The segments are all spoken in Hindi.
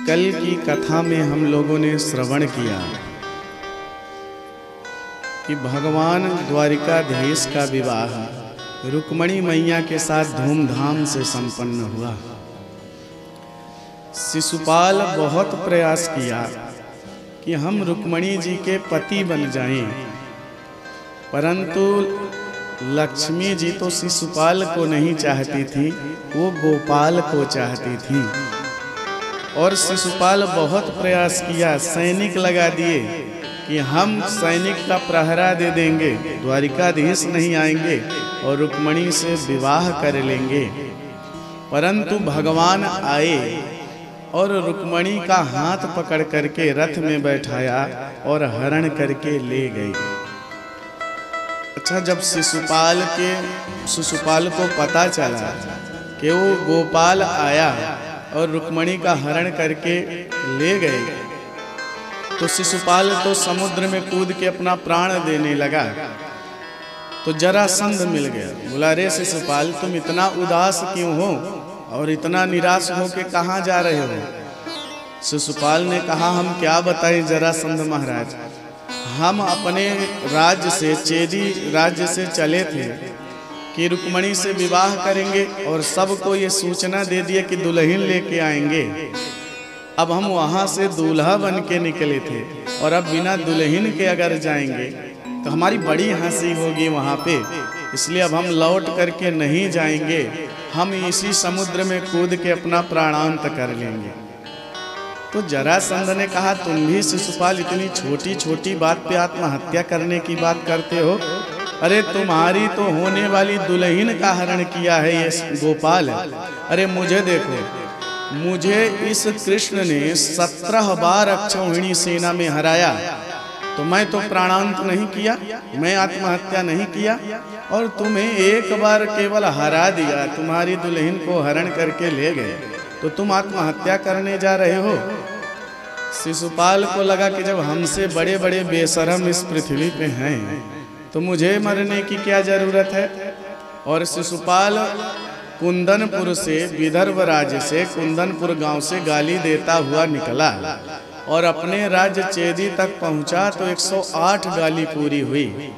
कल की कथा में हम लोगों ने श्रवण किया कि भगवान द्वारिकाधीश का विवाह रुक्मणी मैया के साथ धूमधाम से संपन्न हुआ। शिशुपाल बहुत प्रयास किया कि हम रुक्मणी जी के पति बन जाएं, परंतु लक्ष्मी जी तो शिशुपाल को नहीं चाहती थी, वो गोपाल को चाहती थी। और शिशुपाल बहुत प्रयास किया, सैनिक लगा दिए कि हम सैनिक का प्रहरा दे देंगे, द्वारिकाधीश नहीं आएंगे और रुक्मणी से विवाह कर लेंगे। परंतु भगवान आए और रुक्मणी का हाथ पकड़ करके रथ में बैठाया और हरण करके ले गए। अच्छा, जब शिशुपाल को पता चला कि वो गोपाल आया और रुक्मणी का हरण करके ले गए, तो शिशुपाल तो समुद्र में कूद के अपना प्राण देने लगा। तो जरासंध मिल गया, बोला रे शिशुपाल, तुम इतना उदास क्यों हो और इतना निराश हो के कहाँ जा रहे हो? शिशुपाल ने कहा, हम क्या बताएं जरासंध महाराज, हम अपने राज्य से, चेदी राज्य से चले थे कि रुक्मणी से विवाह करेंगे और सबको ये सूचना दे दिए कि दुल्हन लेके आएंगे। अब हम वहाँ से दूल्हा बन के निकले थे और अब बिना दुल्हन के अगर जाएंगे तो हमारी बड़ी हंसी होगी वहाँ पे, इसलिए अब हम लौट करके नहीं जाएंगे, हम इसी समुद्र में कूद के अपना प्राणांत कर लेंगे। तो जरासंध ने कहा, तुम भी शिशुपाल इतनी छोटी छोटी बात पे आत्महत्या करने की बात करते हो? अरे तुम्हारी तो होने वाली दुल्हन का हरण किया है ये गोपाल। अरे मुझे देखो, मुझे इस कृष्ण ने 17 बार अक्षौहिणी सेना में हराया, तो मैं तो प्राणांत नहीं किया, मैं आत्महत्या नहीं किया, और तुम्हें एक बार केवल हरा दिया, तुम्हारी दुल्हन को हरण करके ले गए, तो तुम आत्महत्या करने जा रहे हो। शिशुपाल को लगा कि जब हमसे बड़े बड़े बेशरम इस पृथ्वी पे हैं तो मुझे मरने की क्या जरूरत है। और शिशुपाल कुंदनपुर से, विदर्भ राज्य से, कुंदनपुर गांव से गाली देता हुआ निकला और अपने राज्य चेदी तक पहुंचा तो 108 गाली पूरी हुई।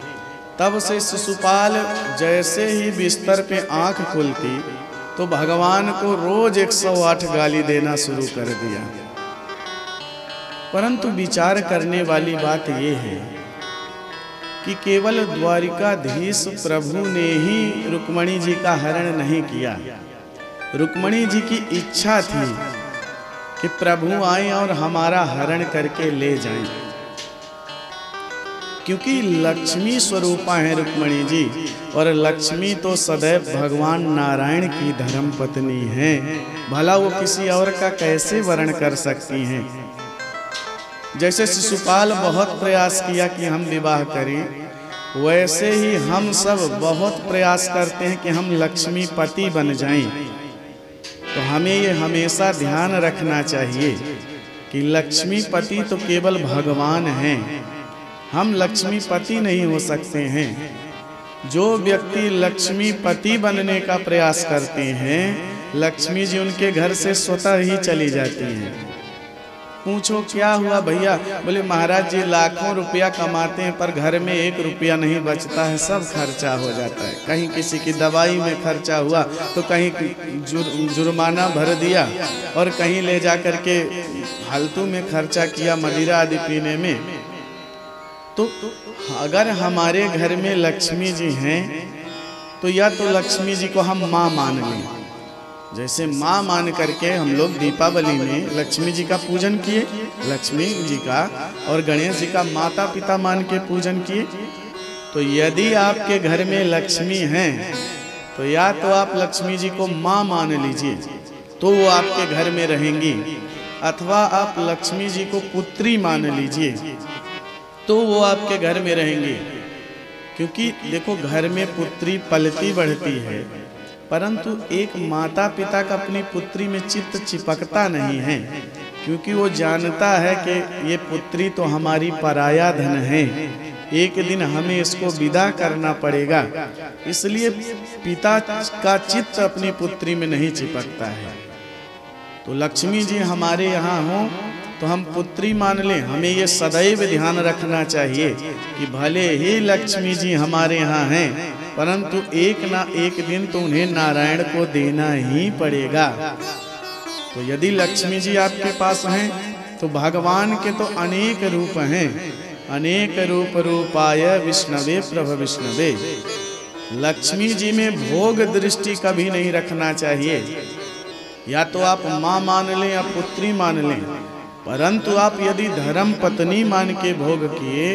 तब से शिशुपाल जैसे ही बिस्तर पे आंख खुलती तो भगवान को रोज 108 गाली देना शुरू कर दिया। परंतु विचार करने वाली बात यह है कि केवल द्वारिकाधीश प्रभु ने ही रुक्मणी जी का हरण नहीं किया। रुक्मणी जी की इच्छा थी कि प्रभु आए और हमारा हरण करके ले जाएं, क्योंकि लक्ष्मी स्वरूपा है रुक्मणी जी, और लक्ष्मी तो सदैव भगवान नारायण की धर्मपत्नी है, भला वो किसी और का कैसे वर्ण कर सकती हैं। जैसे शिशुपाल बहुत प्रयास किया कि हम विवाह करें, वैसे ही हम सब बहुत प्रयास करते हैं कि हम लक्ष्मीपति बन जाएं। तो हमें ये हमेशा ध्यान रखना चाहिए कि लक्ष्मीपति तो केवल भगवान हैं, हम लक्ष्मीपति नहीं हो सकते हैं। जो व्यक्ति लक्ष्मीपति बनने का प्रयास करते हैं, लक्ष्मी जी उनके घर से स्वतः ही चली जाती हैं। पूछो क्या हुआ भैया? बोले महाराज जी लाखों रुपया कमाते हैं पर घर में 1 रुपया नहीं बचता है, सब खर्चा हो जाता है। कहीं किसी की दवाई में खर्चा हुआ तो कहीं जुर्माना भर दिया और कहीं ले जा कर के फालतू में खर्चा किया मदिरा आदि पीने में। तो अगर हमारे घर में लक्ष्मी जी हैं तो या तो लक्ष्मी जी को हम माँ मान लें, जैसे माँ मान करके हम लोग दीपावली में लक्ष्मी जी का पूजन किए, लक्ष्मी जी का और गणेश जी का माता पिता मान के पूजन किए। तो यदि आपके घर में लक्ष्मी हैं तो या तो आप लक्ष्मी जी को माँ मान लीजिए तो वो आपके घर में रहेंगी, अथवा आप लक्ष्मी जी को पुत्री मान लीजिए तो वो आपके घर में रहेंगी। क्योंकि देखो, घर में पुत्री पलती बढ़ती है, परंतु एक माता पिता का अपनी पुत्री में चित्त चिपकता नहीं है, क्योंकि वो जानता है कि ये पुत्री तो हमारी पराया धन है, एक दिन हमें इसको विदा करना पड़ेगा। इसलिए पिता का चित्त अपनी पुत्री में नहीं चिपकता है। तो लक्ष्मी जी हमारे यहाँ हों तो हम पुत्री मान लें। हमें ये सदैव ध्यान रखना चाहिए कि भले ही लक्ष्मी जी हमारे यहाँ हैं, परंतु एक ना एक दिन तो उन्हें नारायण को देना ही पड़ेगा। तो यदि लक्ष्मी जी आपके पास हैं तो भगवान के तो अनेक रूप हैं। अनेक रूप रूपाय विष्णवे प्रभ विष्णवे। लक्ष्मी जी में भोग दृष्टि कभी नहीं रखना चाहिए। या तो आप माँ मान लें या पुत्री मान लें, परंतु आप यदि धर्म पत्नी मान के भोग किए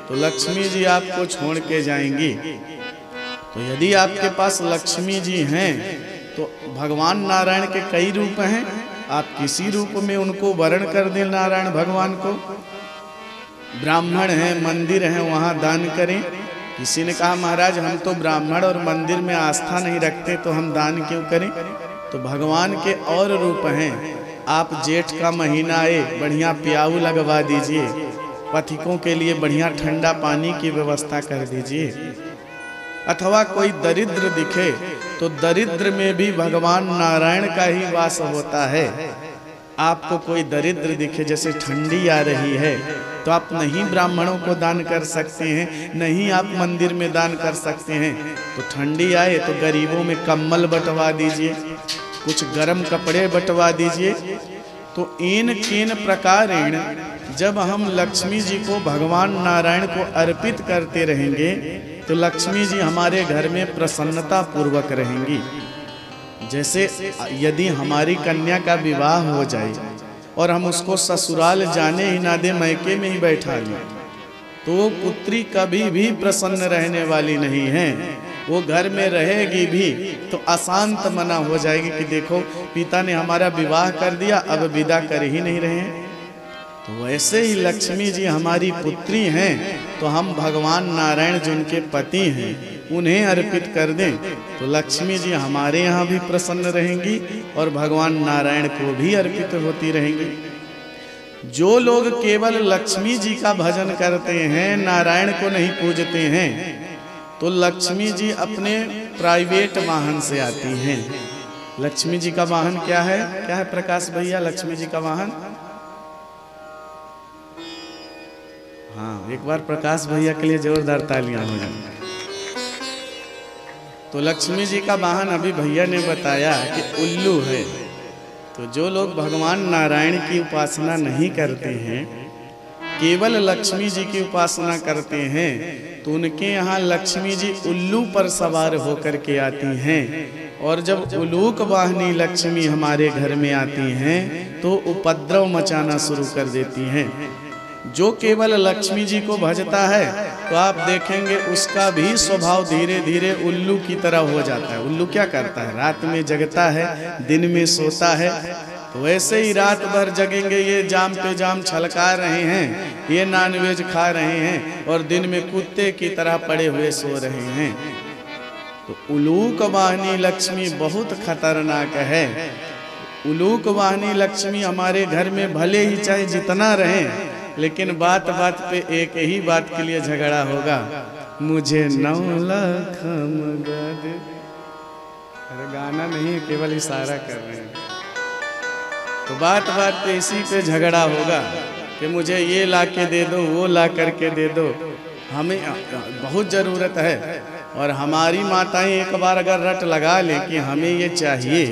तो लक्ष्मी जी आपको छोड़ के जाएंगी। तो यदि आपके पास लक्ष्मी जी हैं तो भगवान नारायण के कई रूप हैं, आप किसी रूप में उनको वर्ण कर दें नारायण भगवान को। ब्राह्मण हैं, मंदिर हैं, वहाँ दान करें। किसी ने कहा महाराज हम तो ब्राह्मण और मंदिर में आस्था नहीं रखते तो हम दान क्यों करें? तो भगवान के और रूप हैं। आप जेठ का महीना आए, बढ़िया प्याऊ लगवा दीजिए, पथिकों के लिए बढ़िया ठंडा पानी की व्यवस्था कर दीजिए। अथवा कोई दरिद्र दिखे तो दरिद्र में भी भगवान नारायण का ही वास होता है। आपको कोई दरिद्र दिखे, जैसे ठंडी आ रही है, तो आप नहीं ब्राह्मणों को दान कर सकते हैं, नहीं आप मंदिर में दान कर सकते हैं। तो ठंडी आए तो गरीबों में कंबल बंटवा दीजिए, कुछ गर्म कपड़े बंटवा दीजिए। तो इन किन प्रकारेण जब हम लक्ष्मी जी को भगवान नारायण को अर्पित करते रहेंगे तो लक्ष्मी जी हमारे घर में प्रसन्नता पूर्वक रहेंगी। जैसे यदि हमारी कन्या का विवाह हो जाए और हम उसको ससुराल जाने ही ना दे, मैके में ही बैठा लें, तो पुत्री कभी भी प्रसन्न रहने वाली नहीं है। वो घर में रहेगी भी तो अशांत मना हो जाएगी कि देखो पिता ने हमारा विवाह कर दिया, अब विदा कर ही नहीं रहे हैं। तो वैसे ही लक्ष्मी जी हमारी पुत्री हैं, तो हम भगवान नारायण जिनके पति हैं उन्हें अर्पित कर दें तो लक्ष्मी जी हमारे यहाँ भी प्रसन्न रहेंगी और भगवान नारायण को भी अर्पित होती रहेंगी। जो लोग केवल लक्ष्मी जी का भजन करते हैं, नारायण को नहीं पूजते हैं, तो लक्ष्मी जी अपने प्राइवेट वाहन से आती हैं। लक्ष्मी जी का वाहन क्या है? क्या है प्रकाश भैया लक्ष्मी जी का वाहन? हाँ, एक बार प्रकाश भैया के लिए जोरदार तालियां हो जाए। तो लक्ष्मी जी का वाहन अभी भैया ने बताया कि उल्लू है। तो जो लोग भगवान नारायण की उपासना नहीं करते हैं, केवल लक्ष्मी जी की उपासना करते हैं, तो उनके यहाँ लक्ष्मी जी उल्लू पर सवार होकर के आती हैं। और जब उलूक वाहिनी लक्ष्मी हमारे घर में आती हैं तो उपद्रव मचाना शुरू कर देती हैं। जो केवल लक्ष्मी जी को भजता है तो आप देखेंगे उसका भी स्वभाव धीरे धीरे उल्लू की तरह हो जाता है। उल्लू क्या करता है? रात में जगता है, दिन में सोता है। तो वैसे ही रात भर जगेंगे, ये जाम पे जाम छलका रहे हैं, ये नॉनवेज खा रहे हैं, और दिन में कुत्ते की तरह पड़े हुए सो रहे हैं। तो उलूक वाहिनी लक्ष्मी बहुत खतरनाक है। उलूक वाहिनी लक्ष्मी हमारे घर में भले ही चाहे जितना रहे, लेकिन बात बात पे एक ही बात के लिए झगड़ा होगा, मुझे 9 लाख मगध। अरे गाना नहीं, केवल इशारा कर रहे हैं। तो बात बात पे इसी पे झगड़ा होगा कि मुझे ये ला के दे दो, वो ला करके दे दो। हमें बहुत ज़रूरत है, और हमारी माताएं एक बार अगर रट लगा ले कि हमें ये चाहिए,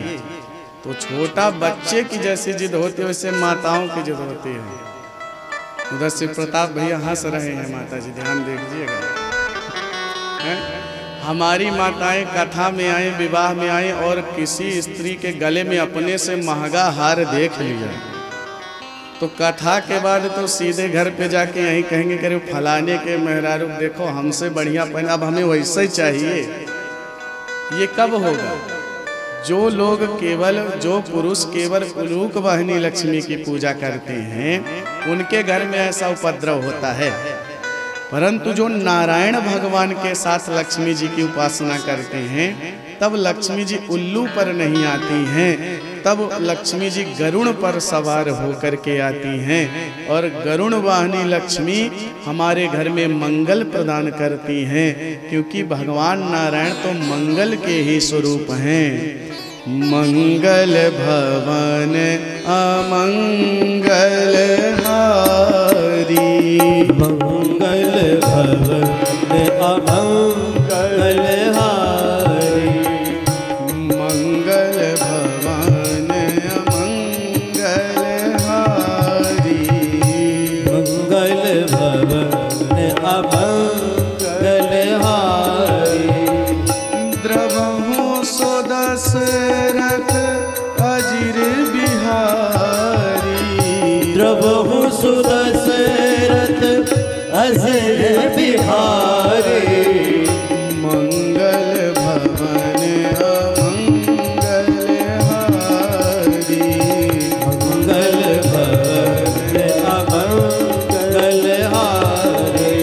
तो छोटा बच्चे की जैसी जिद होती है वैसे माताओं की जिद होती है। उधर से प्रताप भैया हंस रहे हैं, माता जी ध्यान दीजिएगा। हमारी माताएं कथा में आए, विवाह में आए, और किसी स्त्री के गले में अपने से महंगा हार देख लिया, तो कथा के बाद तो सीधे घर पे जाके यही कहेंगे कि फलाने के मेहरारू देखो हमसे बढ़िया पहन, अब हमें वैसे ही चाहिए। ये कब होगा? जो लोग केवल, जो पुरुष केवल उलूक वाहिनी लक्ष्मी की पूजा करते हैं, उनके घर में ऐसा उपद्रव होता है। परंतु जो नारायण भगवान के साथ लक्ष्मी जी की उपासना करते हैं, तब लक्ष्मी जी उल्लू पर नहीं आती हैं, तब लक्ष्मी जी गरुड़ पर सवार होकर के आती हैं। और गरुड़ वाहिनी लक्ष्मी हमारे घर में मंगल प्रदान करती हैं, क्योंकि भगवान नारायण तो मंगल के ही स्वरूप हैं। मंगल भवन अमंगल हारी। मंगल भवन अमंगल हारी। मंगल भवन अमंगल हारी। मंगल भवन अमंगल हारी। द्रवहु सो दशरथ अजिर बिहारी। द्रवहु सो दशरथ अजिर बिहारी। मंगल भवन अमंगल हारी। मंगल भवन अमंगल हारी।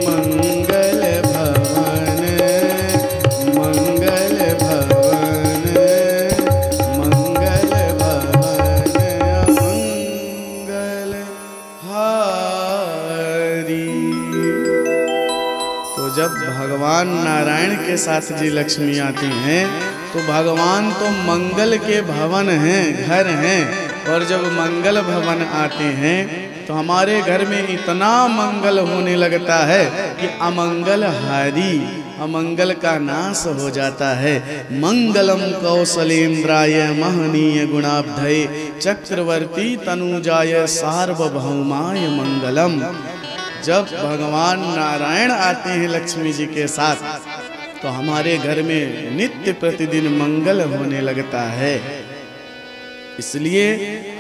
मंगल भवन मंगल भवन मंगल भवन अमंगल हारी। तो जब भगवान नारायण के साथ जी लक्ष्मी आती हैं तो भगवान तो मंगल के भवन हैं, घर हैं। और जब मंगल भवन आते हैं तो हमारे घर में इतना मंगल होने लगता है कि अमंगल हारी, अमंगल का नाश हो जाता है। मंगलम कौशलेन्द्राय महनीय गुणाब्धये चक्रवर्ती तनुजाय सार्वभौमाय मंगलम। जब भगवान नारायण आते हैं लक्ष्मी जी के साथ तो हमारे घर में नित्य प्रतिदिन मंगल होने लगता है। इसलिए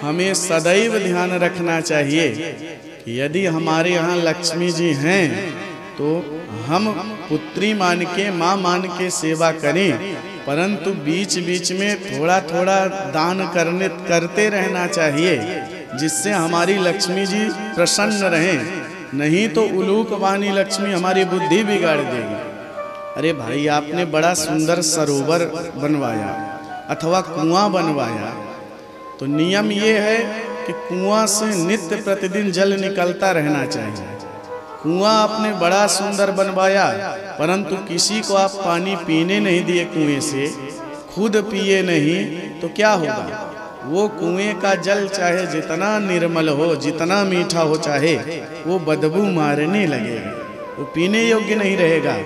हमें सदैव ध्यान रखना चाहिए कि यदि हमारे यहाँ लक्ष्मी जी हैं तो हम पुत्री मान के, माँ मान के सेवा करें, परंतु बीच बीच में थोड़ा थोड़ा दान करते रहना चाहिए, जिससे हमारी लक्ष्मी जी प्रसन्न रहें। नहीं तो उलूक वाणी लक्ष्मी हमारी बुद्धि बिगाड़ देगी। अरे भाई, आपने बड़ा सुंदर सरोवर बनवाया अथवा कुआं बनवाया, तो नियम ये है कि कुआं से नित्य प्रतिदिन जल निकलता रहना चाहिए। कुआं आपने बड़ा सुंदर बनवाया, परंतु किसी को आप पानी पीने नहीं दिए कुएं से, खुद पिए नहीं, तो क्या होगा? वो कुएं का जल चाहे जितना निर्मल हो, जितना मीठा हो, चाहे वो बदबू मारने लगेगा, वो पीने योग्य नहीं रहेगा।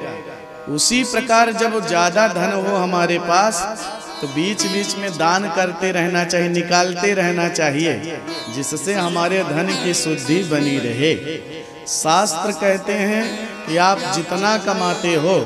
उसी प्रकार जब ज़्यादा धन हो हमारे पास तो बीच बीच में दान करते रहना चाहिए, निकालते रहना चाहिए, जिससे हमारे धन की शुद्धि बनी रहे। शास्त्र कहते हैं कि आप जितना कमाते हो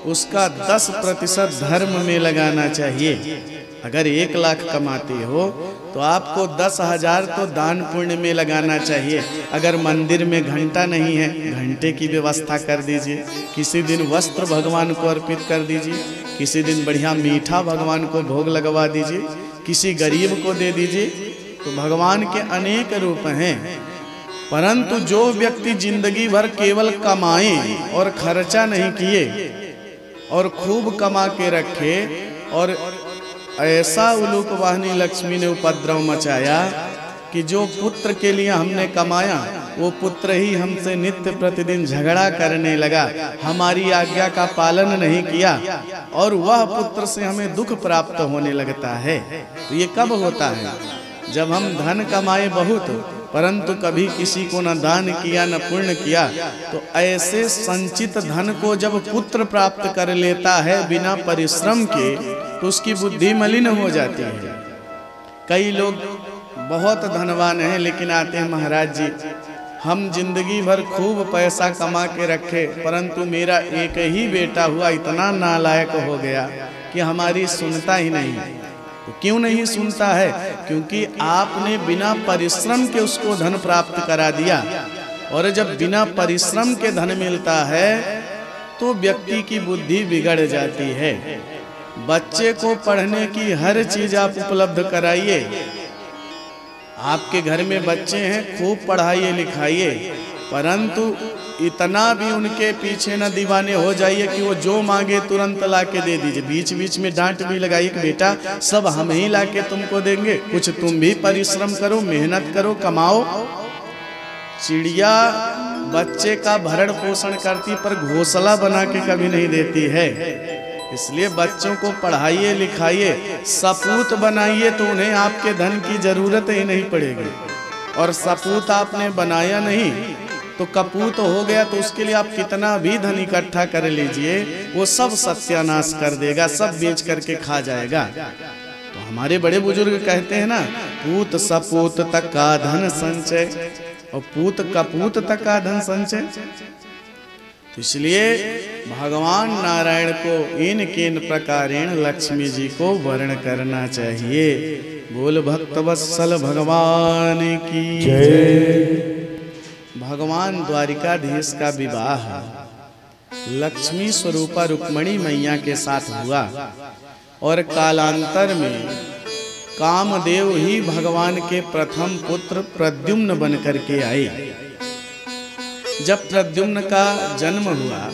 उसका 10% धर्म में लगाना चाहिए। अगर 1 लाख कमाते हो तो आपको 10,000 तो दान पुण्य में लगाना चाहिए। अगर मंदिर में घंटा नहीं है, घंटे की व्यवस्था कर दीजिए। किसी दिन वस्त्र भगवान को अर्पित कर दीजिए, किसी दिन बढ़िया मीठा भगवान को भोग लगवा दीजिए, किसी गरीब को दे दीजिए। तो भगवान के अनेक रूप हैं, परंतु जो व्यक्ति जिंदगी भर केवल कमाए और खर्चा नहीं किए और खूब कमा के रखे, और ऐसा उलूक वाहिनी लक्ष्मी ने उपद्रव मचाया कि जो पुत्र के लिए हमने कमाया वो पुत्र ही हमसे नित्य प्रतिदिन झगड़ा करने लगा, हमारी आज्ञा का पालन नहीं किया, और वह पुत्र से हमें दुख प्राप्त होने लगता है। तो ये कब होता है? जब हम धन कमाए बहुत, परंतु कभी किसी को न दान किया न पुण्य किया। तो ऐसे संचित धन को जब पुत्र प्राप्त कर लेता है बिना परिश्रम के, तो उसकी बुद्धि मलिन हो जाती है। कई लोग बहुत धनवान हैं लेकिन आते हैं, महाराज जी हम जिंदगी भर खूब पैसा कमा के रखे, परंतु मेरा एक ही बेटा हुआ, इतना नालायक हो गया कि हमारी सुनता ही नहीं। तो क्यों नहीं सुनता है? क्योंकि आपने बिना परिश्रम के उसको धन प्राप्त करा दिया, और जब बिना परिश्रम के धन मिलता है तो व्यक्ति की बुद्धि बिगड़ जाती है। बच्चे को पढ़ने की हर चीज आप उपलब्ध कराइए। आपके घर में बच्चे हैं, खूब पढ़ाइए लिखाइए, परंतु इतना भी उनके पीछे न दीवाने हो जाइए कि वो जो मांगे तुरंत ला के दे दीजिए। बीच बीच में डांट भी लगाइए कि बेटा सब हम ही ला के तुमको देंगे, कुछ तुम भी परिश्रम करो, मेहनत करो, कमाओ। चिड़िया बच्चे का भरण पोषण करती पर घोंसला बना के कभी नहीं देती है। इसलिए बच्चों को पढ़ाइए लिखाइए, सपूत बनाइए तो उन्हें आपके धन की जरूरत ही नहीं पड़ेगी। और सपूत आपने बनाया नहीं तो कपूत हो गया, तो उसके लिए आप कितना भी धन इकट्ठा कर लीजिए, वो सब सत्यानाश कर देगा, सब बेच करके खा जाएगा। तो हमारे बड़े बुजुर्ग कहते हैं ना, पूत सपूत तक का धन संचय, और पूत कपूत तक का धन संचय। तो इसलिए भगवान नारायण को इन किन प्रकारेण लक्ष्मी जी को वर्ण करना चाहिए। बोल भक्त वत्सल भगवान की जय। भगवान द्वारिकाधीश का विवाह लक्ष्मी स्वरूपा रुक्मणी मैया के साथ हुआ, और कालांतर में कामदेव ही भगवान के प्रथम पुत्र प्रद्युम्न बन करके आए। जब प्रद्युम्न का जन्म हुआ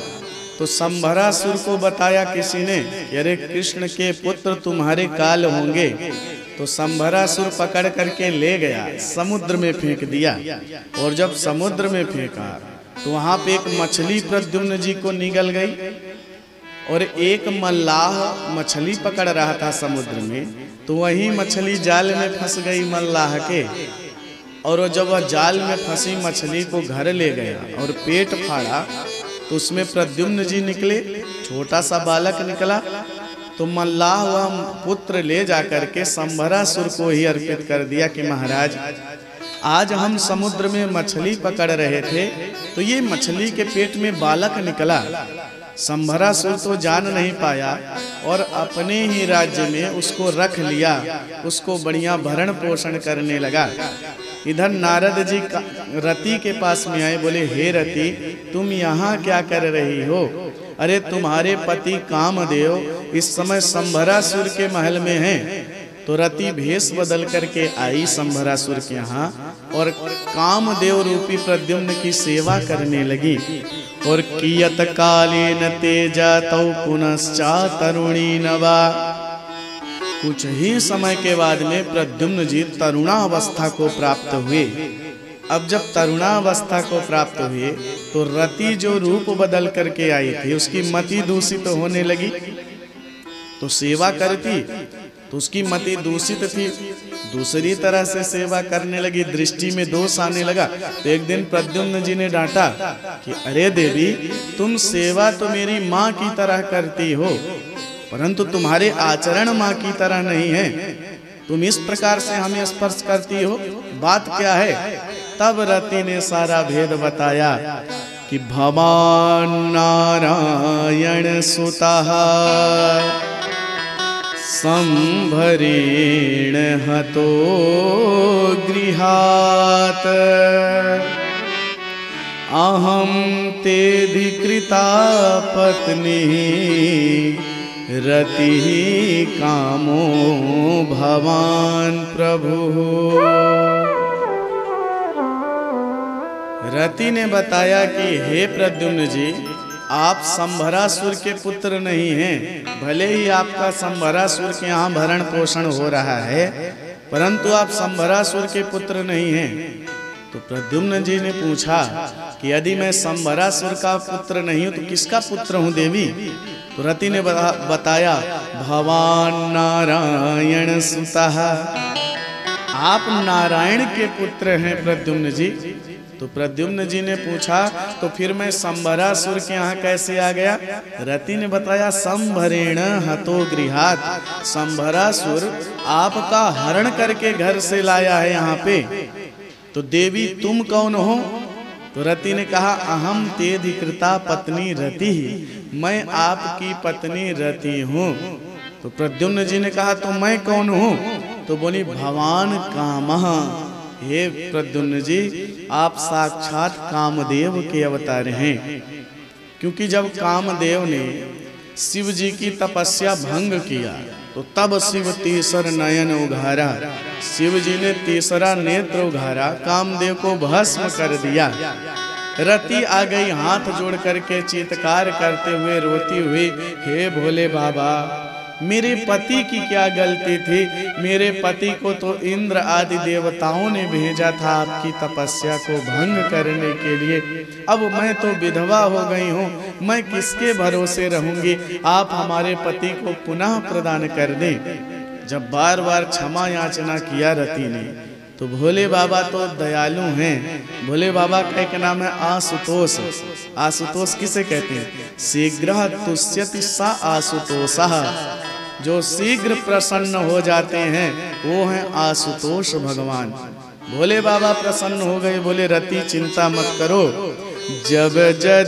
तो संभरासुर को बताया किसी ने, अरे कृष्ण के पुत्र तुम्हारे काल होंगे। तो संभरासुर पकड़ करके ले गया, समुद्र में फेंक दिया। और जब समुद्र में फेंका तो वहां पे एक मछली प्रद्युम्न जी को निगल गई, और एक मल्लाह मछली पकड़ रहा था समुद्र में, तो वही मछली जाल में फंस गई मल्लाह के। और जब वह जाल में फंसी मछली को घर ले गया और पेट फाड़ा, तो उसमें प्रद्युम्न जी निकले, छोटा सा बालक निकला। तो मल्लाह वह पुत्र ले जाकर के संभरासुर को ही अर्पित कर दिया कि महाराज, आज हम समुद्र में मछली पकड़ रहे थे, तो ये मछली के पेट में बालक निकला। संभरासुर तो जान नहीं पाया और अपने ही राज्य में उसको रख लिया, उसको बढ़िया भरण पोषण करने लगा। इधर नारद जी रति के पास में आए, बोले हे रति, तुम यहाँ क्या कर रही हो? अरे तुम्हारे पति कामदेव इस समय संभरासुर के महल में हैं। तो रति भेष बदल करके आई संभरासुर के यहाँ और कामदेव रूपी प्रद्युम्न की सेवा करने लगी। और कियत कालेन तेजा तौ पुनश्चा तरुणी नवा। कुछ ही समय के बाद में प्रद्युम्न जी तरुणावस्था को प्राप्त हुए। अब जब तरुणावस्था को प्राप्त हुए तो रति जो रूप बदल करके आई थी उसकी मति दूषित होने लगी। तो सेवा करती तो उसकी मति दूषित थी, दूसरी तरह से सेवा करने लगी, दृष्टि में दोष आने लगा। तो एक दिन प्रद्युम्न जी ने डांटा कि अरे देवी, तुम सेवा तो मेरी माँ की तरह करती हो, परंतु तुम्हारे आचरण माँ की तरह नहीं है। तुम इस प्रकार से हमें स्पर्श करती हो, बात क्या है? तब रति ने सारा भेद बताया कि भवान नारायण सुतः संभरेण हतो गृहात् अहं तेऽधिकृता पत्नी रतिः कामो भवान प्रभु। रति ने बताया कि हे प्रद्युम्न जी, आप संभरासुर के पुत्र नहीं हैं। भले ही आपका संभरासुर के यहाँ भरण पोषण हो रहा है, परंतु आप संभरासुर के पुत्र नहीं हैं। तो प्रद्युम्न जी ने पूछा कि यदि मैं संभरासुर का पुत्र नहीं हूँ तो किसका पुत्र हूँ देवी? तो रति ने बताया भवान नारायण सुतः, आप नारायण के पुत्र हैं प्रद्युम्न जी। तो प्रद्युम्न जी ने पूछा तो फिर मैं संभरासुर के यहाँ कैसे आ गया? रति ने बताया संभरेण हतो गृहात्, संभरासुर आपका हरण करके घर से लाया है यहाँ पे। तो देवी तुम कौन हो? तो रति ने कहा अहम तेऽधिकृता पत्नी रति, मैं आपकी पत्नी रति हूँ। तो प्रद्युम्न जी ने कहा तो मैं कौन हूँ? तो बोली भवान कामः, हे प्रद्युम्न जी, आप साक्षात कामदेव के अवतार हैं। क्योंकि जब कामदेव ने शिव जी की तपस्या भंग किया तो तब शिव तीसर नयन उघारा, शिव जी ने तीसरा नेत्र उघारा, कामदेव को भस्म कर दिया। रति आ गई हाथ जोड़ करके चीत्कार करते हुए रोती हुई, हे भोले बाबा, मेरे पति की क्या गलती थी? मेरे पति को तो इंद्र आदि देवताओं ने भेजा था आपकी तपस्या को भंग करने के लिए। अब मैं तो विधवा हो गई हूँ, मैं किसके भरोसे रहूंगी? आप हमारे पति को पुनः प्रदान कर दें। जब बार बार क्षमा याचना किया रति ने, तो भोले बाबा तो दयालु हैं। भोले बाबा का एक नाम है आशुतोष। आशुतोष किसे कहते हैं? शीघ्र तुष्यति सा आशुतोषः, जो शीघ्र प्रसन्न हो जाते हैं वो हैं आशुतोष भगवान। भोले बाबा प्रसन्न हो गए, बोले रति चिंता मत करो। जब जब